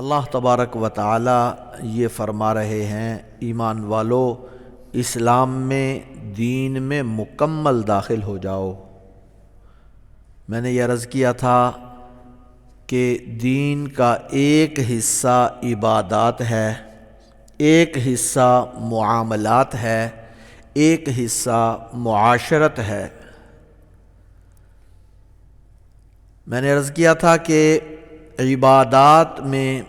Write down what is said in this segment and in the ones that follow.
اللہ تبارک و تعالی یہ فرما رہے ہیں، ایمان والو اسلام میں دین میں مکمل داخل ہو جاؤ۔ میں نے یہ عرض کیا تھا کہ دین کا ایک حصہ عبادات ہے، ایک حصہ معاملات ہے، ایک حصہ معاشرت ہے۔ میں نے عرض کیا تھا کہ عبادات میں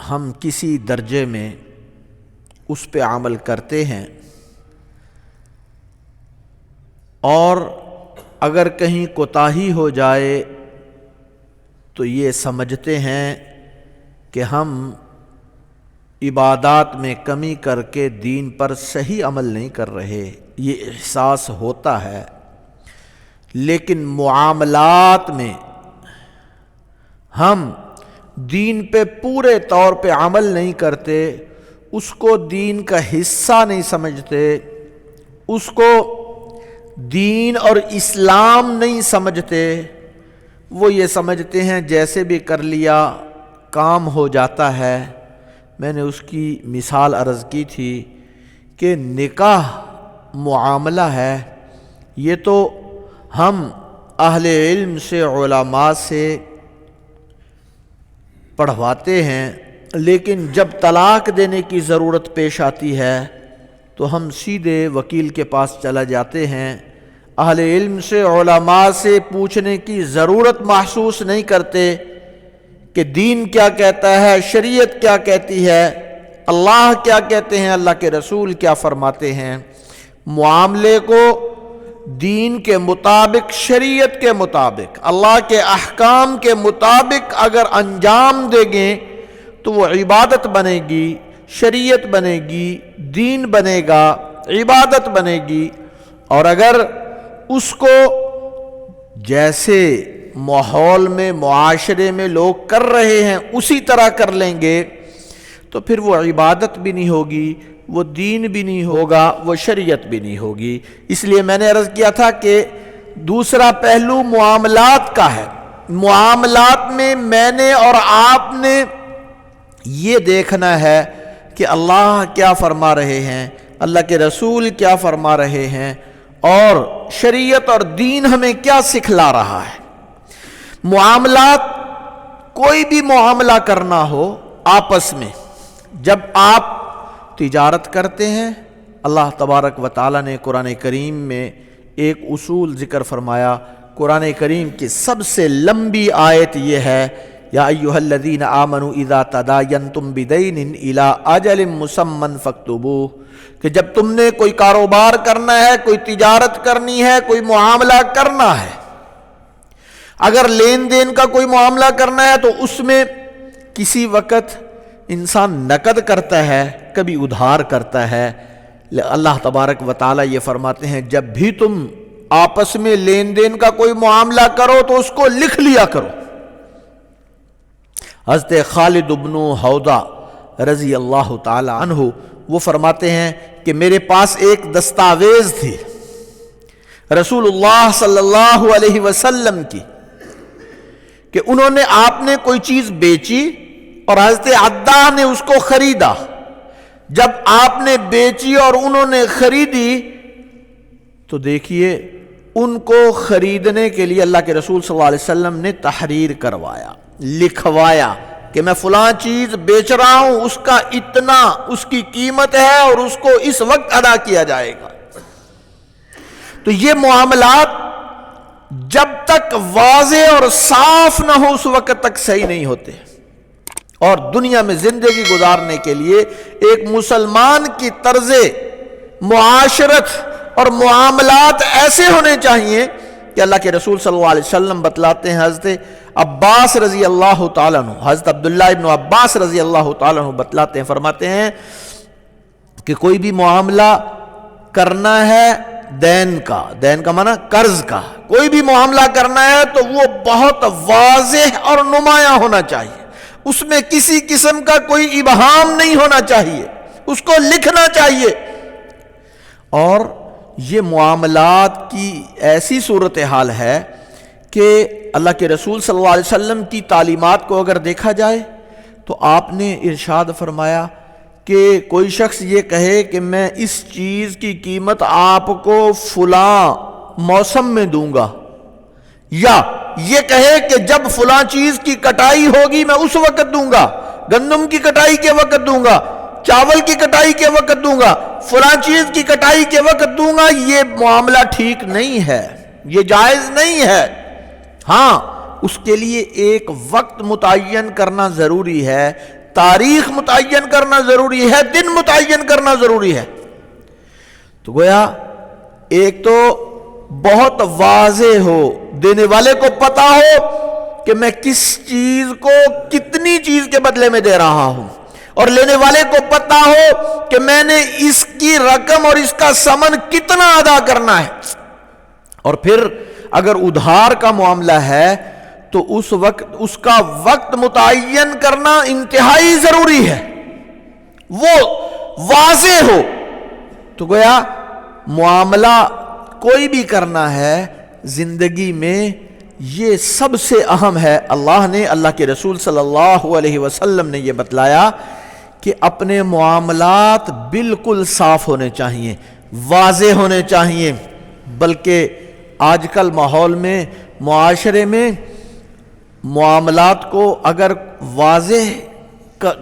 ہم کسی درجے میں اس پہ عمل کرتے ہیں، اور اگر کہیں کوتاہی ہو جائے تو یہ سمجھتے ہیں کہ ہم عبادات میں کمی کر کے دین پر صحیح عمل نہیں کر رہے، یہ احساس ہوتا ہے۔ لیکن معاملات میں ہم دین پہ پورے طور پہ عمل نہیں کرتے، اس کو دین کا حصہ نہیں سمجھتے، اس کو دین اور اسلام نہیں سمجھتے۔ وہ یہ سمجھتے ہیں جیسے بھی کر لیا کام ہو جاتا ہے۔ میں نے اس کی مثال عرض کی تھی کہ نکاح معاملہ ہے، یہ تو ہم اہل علم سے، علماء سے پڑھواتے ہیں، لیکن جب طلاق دینے کی ضرورت پیش آتی ہے تو ہم سیدھے وکیل کے پاس چلا جاتے ہیں، اہل علم سے، علماء سے پوچھنے کی ضرورت محسوس نہیں کرتے کہ دین کیا کہتا ہے، شریعت کیا کہتی ہے، اللہ کیا کہتے ہیں، اللہ کے رسول کیا فرماتے ہیں۔ معاملے کو دین کے مطابق، شریعت کے مطابق، اللہ کے احکام کے مطابق اگر انجام دیں گے تو وہ عبادت بنے گی، شریعت بنے گی، دین بنے گا، عبادت بنے گی۔ اور اگر اس کو جیسے ماحول میں، معاشرے میں لوگ کر رہے ہیں اسی طرح کر لیں گے تو پھر وہ عبادت بھی نہیں ہوگی، وہ دین بھی نہیں ہوگا، وہ شریعت بھی نہیں ہوگی۔ اس لیے میں نے عرض کیا تھا کہ دوسرا پہلو معاملات کا ہے۔ معاملات میں نے اور آپ نے یہ دیکھنا ہے کہ اللہ کیا فرما رہے ہیں، اللہ کے رسول کیا فرما رہے ہیں، اور شریعت اور دین ہمیں کیا سکھلا رہا ہے۔ معاملات، کوئی بھی معاملہ کرنا ہو آپس میں، جب آپ تجارت کرتے ہیں، اللہ تبارک و تعالیٰ نے قرآن کریم میں ایک اصول ذکر فرمایا۔ قرآن کریم کی سب سے لمبی آیت یہ ہے، یا ایھا الذین آمنوا اذا تداینتم بدین الی اجل مسمی فاکتبوہ، کہ جب تم نے کوئی کاروبار کرنا ہے، کوئی تجارت کرنی ہے، کوئی معاملہ کرنا ہے، اگر لین دین کا کوئی معاملہ کرنا ہے تو اس میں کسی وقت انسان نقد کرتا ہے، کبھی ادھار کرتا ہے۔ اللہ تبارک و تعالیٰ یہ فرماتے ہیں جب بھی تم آپس میں لین دین کا کوئی معاملہ کرو تو اس کو لکھ لیا کرو۔ حضرت خالد بن حوضہ رضی اللہ تعالی عنہ وہ فرماتے ہیں کہ میرے پاس ایک دستاویز تھی رسول اللہ صلی اللہ علیہ وسلم کی، کہ انہوں نے، آپ نے کوئی چیز بیچی اور حضرت عدہ نے اس کو خریدا۔ جب آپ نے بیچی اور انہوں نے خریدی تو دیکھیے ان کو خریدنے کے لیے اللہ کے رسول صلی اللہ علیہ وسلم نے تحریر کروایا، لکھوایا کہ میں فلاں چیز بیچ رہا ہوں، اس کا اتنا اس کی قیمت ہے اور اس کو اس وقت ادا کیا جائے گا۔ تو یہ معاملات جب تک واضح اور صاف نہ ہو اس وقت تک صحیح نہیں ہوتے۔ اور دنیا میں زندگی گزارنے کے لیے ایک مسلمان کی طرز معاشرت اور معاملات ایسے ہونے چاہیے کہ اللہ کے رسول صلی اللہ علیہ وسلم بتلاتے ہیں، حضرت عباس رضی اللہ تعالیٰ عنہ، حضرت عبداللہ ابن عباس رضی اللہ تعالیٰ عنہ بتلاتے ہیں، فرماتے ہیں کہ کوئی بھی معاملہ کرنا ہے دین کا معنی قرض کا، کوئی بھی معاملہ کرنا ہے تو وہ بہت واضح اور نمایاں ہونا چاہیے، اس میں کسی قسم کا کوئی ابہام نہیں ہونا چاہیے، اس کو لکھنا چاہیے۔ اور یہ معاملات کی ایسی صورتحال ہے کہ اللہ کے رسول صلی اللہ علیہ وسلم کی تعلیمات کو اگر دیکھا جائے تو آپ نے ارشاد فرمایا کہ کوئی شخص یہ کہے کہ میں اس چیز کی قیمت آپ کو فلاں موسم میں دوں گا، یا یہ کہے کہ جب فلاں چیز کی کٹائی ہوگی میں اس وقت دوں گا، گندم کی کٹائی کے وقت دوں گا، چاول کی کٹائی کے وقت دوں گا، فلاں چیز کی کٹائی کے وقت دوں گا، یہ معاملہ ٹھیک نہیں ہے، یہ جائز نہیں ہے۔ ہاں اس کے لیے ایک وقت متعین کرنا ضروری ہے، تاریخ متعین کرنا ضروری ہے، دن متعین کرنا ضروری ہے۔ تو گویا ایک تو بہت واضح ہو، دینے والے کو پتا ہو کہ میں کس چیز کو کتنی چیز کے بدلے میں دے رہا ہوں، اور لینے والے کو پتا ہو کہ میں نے اس کی رقم اور اس کا ثمن کتنا ادا کرنا ہے۔ اور پھر اگر ادھار کا معاملہ ہے تو اس وقت اس کا وقت متعین کرنا انتہائی ضروری ہے، وہ واضح ہو۔ تو گویا معاملہ کوئی بھی کرنا ہے زندگی میں یہ سب سے اہم ہے۔ اللہ کے رسول صلی اللہ علیہ وسلم نے یہ بتلایا کہ اپنے معاملات بالکل صاف ہونے چاہیے، واضح ہونے چاہیے، بلکہ آج کل ماحول میں، معاشرے میں معاملات کو اگر واضح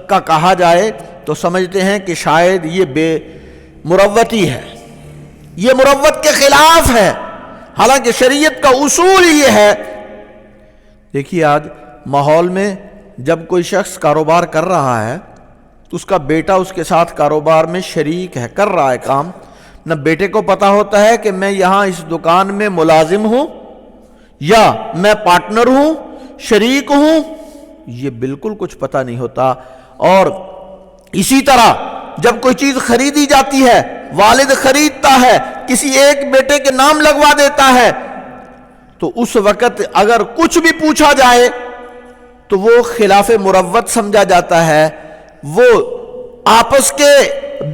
کا کہا جائے تو سمجھتے ہیں کہ شاید یہ بے مروتی ہے، یہ مروت کے خلاف ہے، حالانکہ شریعت کا اصول یہ ہے۔ دیکھیے آج ماحول میں جب کوئی شخص کاروبار کر رہا ہے تو اس کا بیٹا اس کے ساتھ کاروبار میں شریک ہے، کر رہا ہے کام، نہ بیٹے کو پتا ہوتا ہے کہ میں یہاں اس دکان میں ملازم ہوں یا میں پارٹنر ہوں، شریک ہوں، یہ بالکل کچھ پتہ نہیں ہوتا۔ اور اسی طرح جب کوئی چیز خریدی جاتی ہے، والد خریدتا ہے، کسی ایک بیٹے کے نام لگوا دیتا ہے، تو اس وقت اگر کچھ بھی پوچھا جائے تو وہ خلاف مروت سمجھا جاتا ہے، وہ آپس کے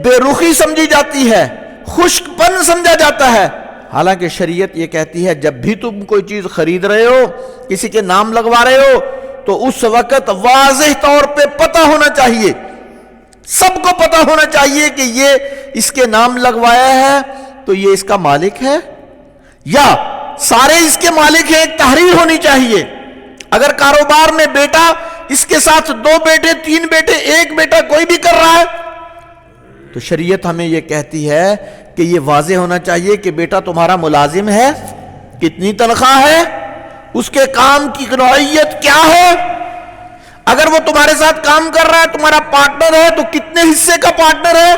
بے رخی سمجھی جاتی ہے، خشک پن سمجھا جاتا ہے۔ حالانکہ شریعت یہ کہتی ہے جب بھی تم کوئی چیز خرید رہے ہو، کسی کے نام لگوا رہے ہو، تو اس وقت واضح طور پہ پتہ ہونا چاہیے، سب کو پتہ ہونا چاہیے کہ یہ اس کے نام لگوایا ہے تو یہ اس کا مالک ہے یا سارے اس کے مالک ہیں، ایک تحریر ہونی چاہیے۔ اگر کاروبار میں بیٹا اس کے ساتھ 2 بیٹے 3 بیٹے 1 بیٹا کوئی بھی کر رہا ہے تو شریعت ہمیں یہ کہتی ہے کہ یہ واضح ہونا چاہیے کہ بیٹا تمہارا ملازم ہے، کتنی تنخواہ ہے، اس کے کام کی نوعیت کیا ہے، اگر وہ تمہارے ساتھ کام کر رہا ہے تمہارا پارٹنر ہے تو کتنے حصے کا پارٹنر ہے۔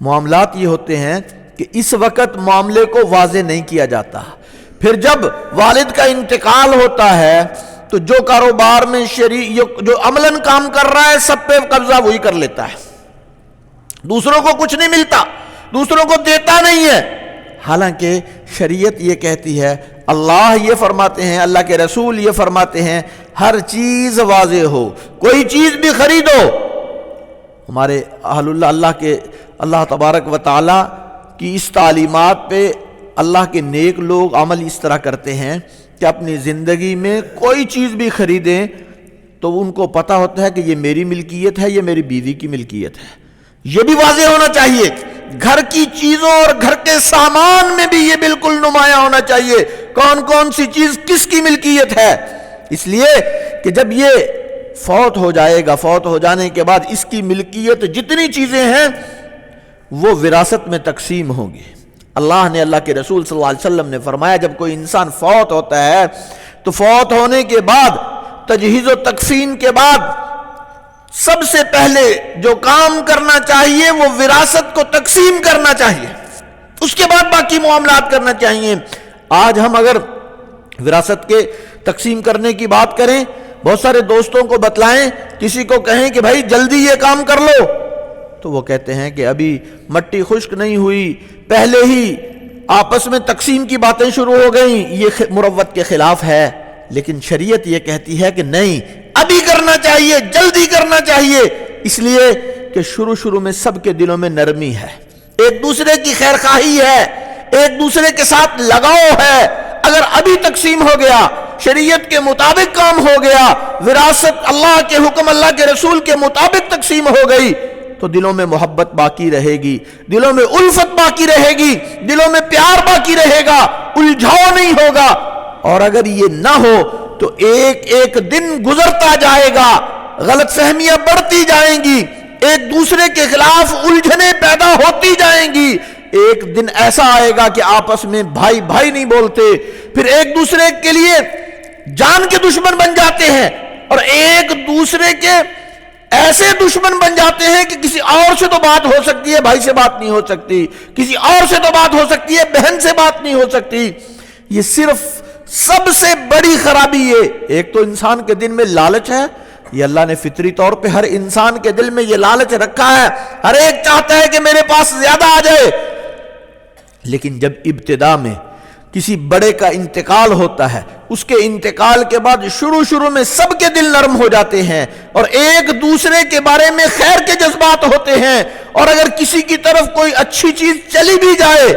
معاملات یہ ہوتے ہیں کہ اس وقت معاملے کو واضح نہیں کیا جاتا، پھر جب والد کا انتقال ہوتا ہے تو جو کاروبار میں جو عملاً کام کر رہا ہے سب پہ قبضہ وہی کر لیتا ہے، دوسروں کو کچھ نہیں ملتا، دوسروں کو دیتا نہیں ہے۔ حالانکہ شریعت یہ کہتی ہے، اللہ یہ فرماتے ہیں، اللہ کے رسول یہ فرماتے ہیں، ہر چیز واضح ہو، کوئی چیز بھی خریدو۔ ہمارے اہل اللہ تبارک و تعالی کی اس تعلیمات پہ اللہ کے نیک لوگ عمل اس طرح کرتے ہیں کہ اپنی زندگی میں کوئی چیز بھی خریدیں تو ان کو پتہ ہوتا ہے کہ یہ میری ملکیت ہے، یہ میری بیوی کی ملکیت ہے۔ یہ بھی واضح ہونا چاہیے، گھر کی چیزوں اور گھر کے سامان میں بھی یہ بالکل نمایاں ہونا چاہیے کون کون سی چیز کس کی ملکیت ہے، اس لیے کہ جب یہ فوت ہو جائے گا، فوت ہو جانے کے بعد اس کی ملکیت جتنی چیزیں ہیں وہ وراثت میں تقسیم ہوں گی۔ اللہ کے رسول صلی اللہ علیہ وسلم نے فرمایا جب کوئی انسان فوت ہوتا ہے تو فوت ہونے کے بعد تجہیز و تکفین کے بعد سب سے پہلے جو کام کرنا چاہیے وہ وراثت کو تقسیم کرنا چاہیے، اس کے بعد باقی معاملات کرنا چاہیے۔ آج ہم اگر وراثت کے تقسیم کرنے کی بات کریں، بہت سارے دوستوں کو بتلائیں، کسی کو کہیں کہ بھائی جلدی یہ کام کر لو، تو وہ کہتے ہیں کہ ابھی مٹی خشک نہیں ہوئی، پہلے ہی آپس میں تقسیم کی باتیں شروع ہو گئیں، یہ مروت کے خلاف ہے۔ لیکن شریعت یہ کہتی ہے کہ نہیں، ابھی کرنا چاہیے، جلدی کرنا چاہیے، اس لیے کہ شروع میں سب کے دلوں میں نرمی ہے، ایک دوسرے کی خیر خواہی ہے، ایک دوسرے کے ساتھ لگاؤ ہے۔ اگر ابھی تقسیم ہو گیا شریعت کے مطابق کام ہو گیا، وراثت اللہ کے حکم اللہ کے رسول کے مطابق تقسیم ہو گئی، تو دلوں میں محبت باقی رہے گی، دلوں میں الفت باقی رہے گی، دلوں میں پیار باقی رہے گا، الجھاؤ نہیں ہوگا۔ اور اگر یہ نہ ہو تو ایک ایک دن گزرتا جائے گا، غلط فہمیاں بڑھتی جائیں گی، ایک دوسرے کے خلاف الجھنیں پیدا ہوتی جائیں گی، ایک دن ایسا آئے گا کہ آپس میں بھائی بھائی نہیں بولتے، پھر ایک دوسرے کے لیے جان کے دشمن بن جاتے ہیں، اور ایک دوسرے کے ایسے دشمن بن جاتے ہیں کہ کسی اور سے تو بات ہو سکتی ہے، بھائی سے بات نہیں ہو سکتی، کسی اور سے تو بات ہو سکتی ہے، بہن سے بات نہیں ہو سکتی۔ یہ صرف سب سے بڑی خرابی یہ ایک تو انسان کے دل میں لالچ ہے، یہ اللہ نے فطری طور پہ ہر انسان کے دل میں یہ لالچ رکھا ہے، ہر ایک چاہتا ہے کہ میرے پاس زیادہ آ جائے۔ لیکن جب ابتدا میں کسی بڑے کا انتقال ہوتا ہے، اس کے انتقال کے بعد شروع میں سب کے دل نرم ہو جاتے ہیں اور ایک دوسرے کے بارے میں خیر کے جذبات ہوتے ہیں، اور اگر کسی کی طرف کوئی اچھی چیز چلی بھی جائے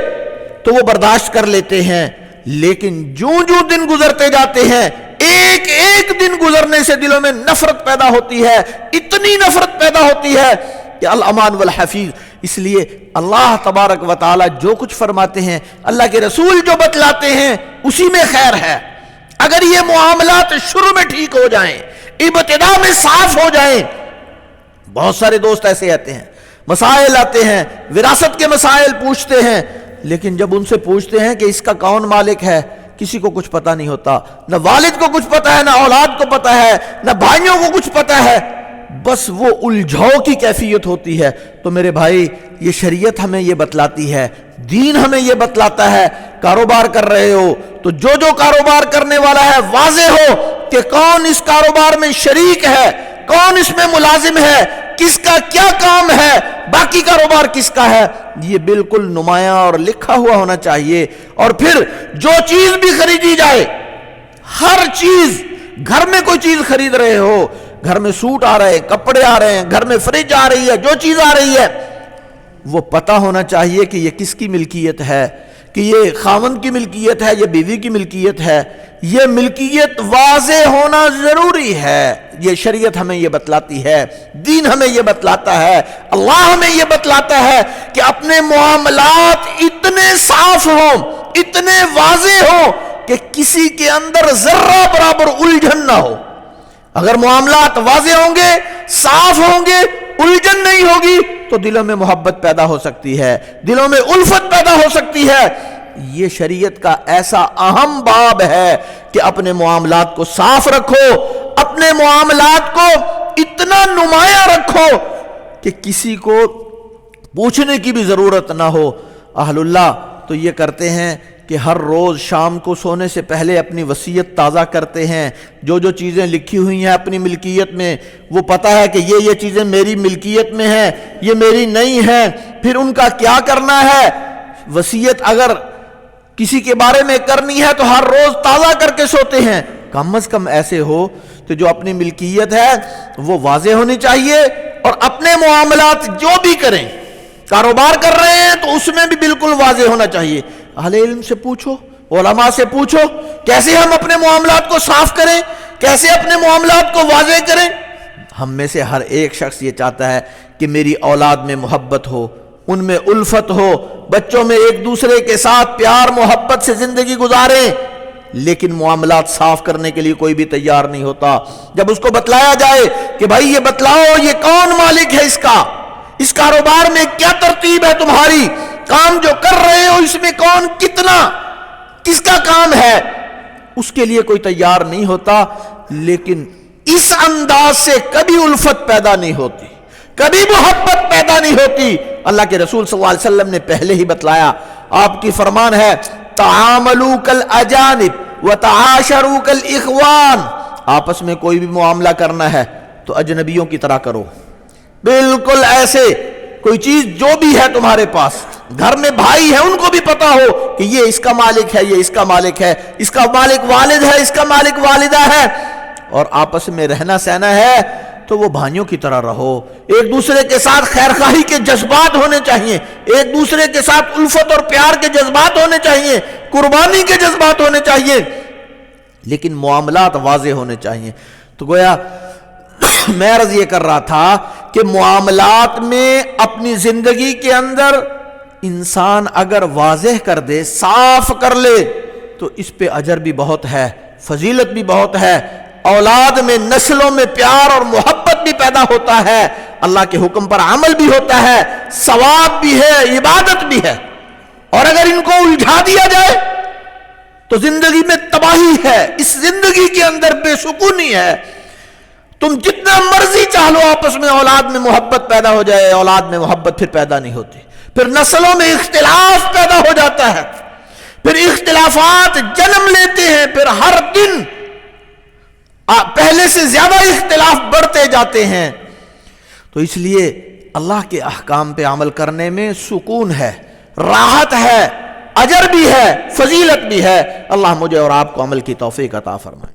تو وہ برداشت کر لیتے ہیں۔ لیکن جو دن گزرتے جاتے ہیں، ایک ایک دن گزرنے سے دلوں میں نفرت پیدا ہوتی ہے، اتنی نفرت پیدا ہوتی ہے کہ الامان والحفیظ۔ اس لیے اللہ تبارک و تعالی جو کچھ فرماتے ہیں، اللہ کے رسول جو بتلاتے ہیں، اسی میں خیر ہے۔ اگر یہ معاملات شروع میں ٹھیک ہو جائیں، ابتدا میں صاف ہو جائیں۔ بہت سارے دوست ایسے آتے ہیں، مسائل آتے ہیں، وراثت کے مسائل پوچھتے ہیں، لیکن جب ان سے پوچھتے ہیں کہ اس کا کون مالک ہے، کسی کو کچھ پتا نہیں ہوتا، نہ والد کو کچھ پتا ہے، نہ اولاد کو پتا ہے، نہ بھائیوں کو کچھ پتا ہے، بس وہ الجھاؤ کی کیفیت ہوتی ہے۔ تو میرے بھائی، یہ شریعت ہمیں یہ بتلاتی ہے، دین ہمیں یہ بتلاتا ہے۔ کاروبار کر رہے ہو تو جو کاروبار کرنے والا ہے واضح ہو کہ کون اس کاروبار میں شریک ہے، کون اس میں ملازم ہے، کس کا کیا کام ہے، باقی کاروبار کس کا ہے، یہ بالکل نمایاں اور لکھا ہوا ہونا چاہیے۔ اور پھر جو چیز بھی خریدی جائے، ہر چیز، گھر میں کوئی چیز خرید رہے ہو، گھر میں سوٹ آ رہے ہیں، کپڑے آ رہے ہیں، گھر میں فریج آ رہی ہے، جو چیز آ رہی ہے، وہ پتہ ہونا چاہیے کہ یہ کس کی ملکیت ہے، کہ یہ خاوند کی ملکیت ہے، یہ بیوی کی ملکیت ہے۔ یہ ملکیت واضح ہونا ضروری ہے۔ یہ شریعت ہمیں یہ بتلاتی ہے، دین ہمیں یہ بتلاتا ہے، اللہ ہمیں یہ بتلاتا ہے کہ اپنے معاملات اتنے صاف ہوں، اتنے واضح ہوں کہ کسی کے اندر ذرہ برابر الجھن نہ ہو۔ اگر معاملات واضح ہوں گے، صاف ہوں گے، الجھن نہیں ہوگی، تو دلوں میں محبت پیدا ہو سکتی ہے، دلوں میں الفت پیدا ہو سکتی ہے۔ یہ شریعت کا ایسا اہم باب ہے کہ اپنے معاملات کو صاف رکھو، اپنے معاملات کو اتنا نمایاں رکھو کہ کسی کو پوچھنے کی بھی ضرورت نہ ہو۔ اہل اللہ تو یہ کرتے ہیں کہ ہر روز شام کو سونے سے پہلے اپنی وصیت تازہ کرتے ہیں، جو چیزیں لکھی ہوئی ہیں اپنی ملکیت میں، وہ پتہ ہے کہ یہ چیزیں میری ملکیت میں ہیں، یہ میری نہیں ہیں۔ پھر ان کا کیا کرنا ہے؟ وصیت اگر کسی کے بارے میں کرنی ہے تو ہر روز تازہ کر کے سوتے ہیں۔ کم از کم ایسے ہو تو جو اپنی ملکیت ہے وہ واضح ہونی چاہیے، اور اپنے معاملات جو بھی کریں، کاروبار کر رہے ہیں تو اس میں بھی بالکل واضح ہونا چاہیے۔ اہل علم سے پوچھو، علماء سے پوچھو، کیسے ہم اپنے معاملات کو صاف کریں، کیسے اپنے معاملات کو واضح کریں۔ ہم میں سے ہر ایک شخص یہ چاہتا ہے کہ میری اولاد میں محبت ہو، ان میں الفت ہو، بچوں میں ایک دوسرے کے ساتھ پیار محبت سے زندگی گزاریں، لیکن معاملات صاف کرنے کے لیے کوئی بھی تیار نہیں ہوتا۔ جب اس کو بتلایا جائے کہ بھائی یہ بتلاؤ یہ کون مالک ہے اس کا، اس کاروبار میں کیا ترتیب ہے تمہاری، کام جو کر رہے ہو اس میں کون کتنا، کس کا کام ہے، اس کے لیے کوئی تیار نہیں ہوتا۔ لیکن اس انداز سے کبھی الفت پیدا نہیں ہوتی، کبھی محبت پیدا نہیں ہوتی۔ اللہ کے رسول صلی اللہ علیہ وسلم نے پہلے ہی بتلایا، آپ کی فرمان ہے تعاملوا کالاجانب وتعاشروا کالاخوان، آپس میں کوئی بھی معاملہ کرنا ہے تو اجنبیوں کی طرح کرو، بالکل ایسے۔ کوئی چیز جو بھی ہے تمہارے پاس، گھر میں بھائی ہیں ان کو بھی پتا ہو کہ یہ اس کا مالک ہے، یہ اس کا مالک ہے، اس کا مالک والد ہے، اس کا مالک والدہ ہے، اور آپس میں رہنا سہنا ہے تو وہ بھائیوں کی طرح رہو۔ ایک دوسرے کے ساتھ خیر خواہی کے جذبات ہونے چاہیے، ایک دوسرے کے ساتھ الفت اور پیار کے جذبات ہونے چاہیے، قربانی کے جذبات ہونے چاہیے۔ لیکن معاملات واضح ہونے چاہیے. تو گویا میں عرض یہ کر رہا تھا کہ معاملات میں اپنی زندگی کے اندر انسان اگر واضح کر دے، صاف کر لے، تو اس پہ اجر بھی بہت ہے، فضیلت بھی بہت ہے، اولاد میں نسلوں میں پیار اور محبت بھی پیدا ہوتا ہے، اللہ کے حکم پر عمل بھی ہوتا ہے، ثواب بھی ہے، عبادت بھی ہے. اور اگر ان کو الجھا دیا جائے تو زندگی میں تباہی ہے، اس زندگی کے اندر بے سکونی ہے. تم جتنا مرضی چاہ لو آپس میں اولاد میں محبت پیدا ہو جائے، اولاد میں محبت پھر پیدا نہیں ہوتی، پھر نسلوں میں اختلاف پیدا ہو جاتا ہے، پھر اختلافات جنم لیتے ہیں، پھر ہر دن پہلے سے زیادہ اختلاف بڑھتے جاتے ہیں. تو اس لیے اللہ کے احکام پہ عمل کرنے میں سکون ہے، راحت ہے، اجر بھی ہے، فضیلت بھی ہے. اللہ مجھے اور آپ کو عمل کی توفیق عطا فرمائے.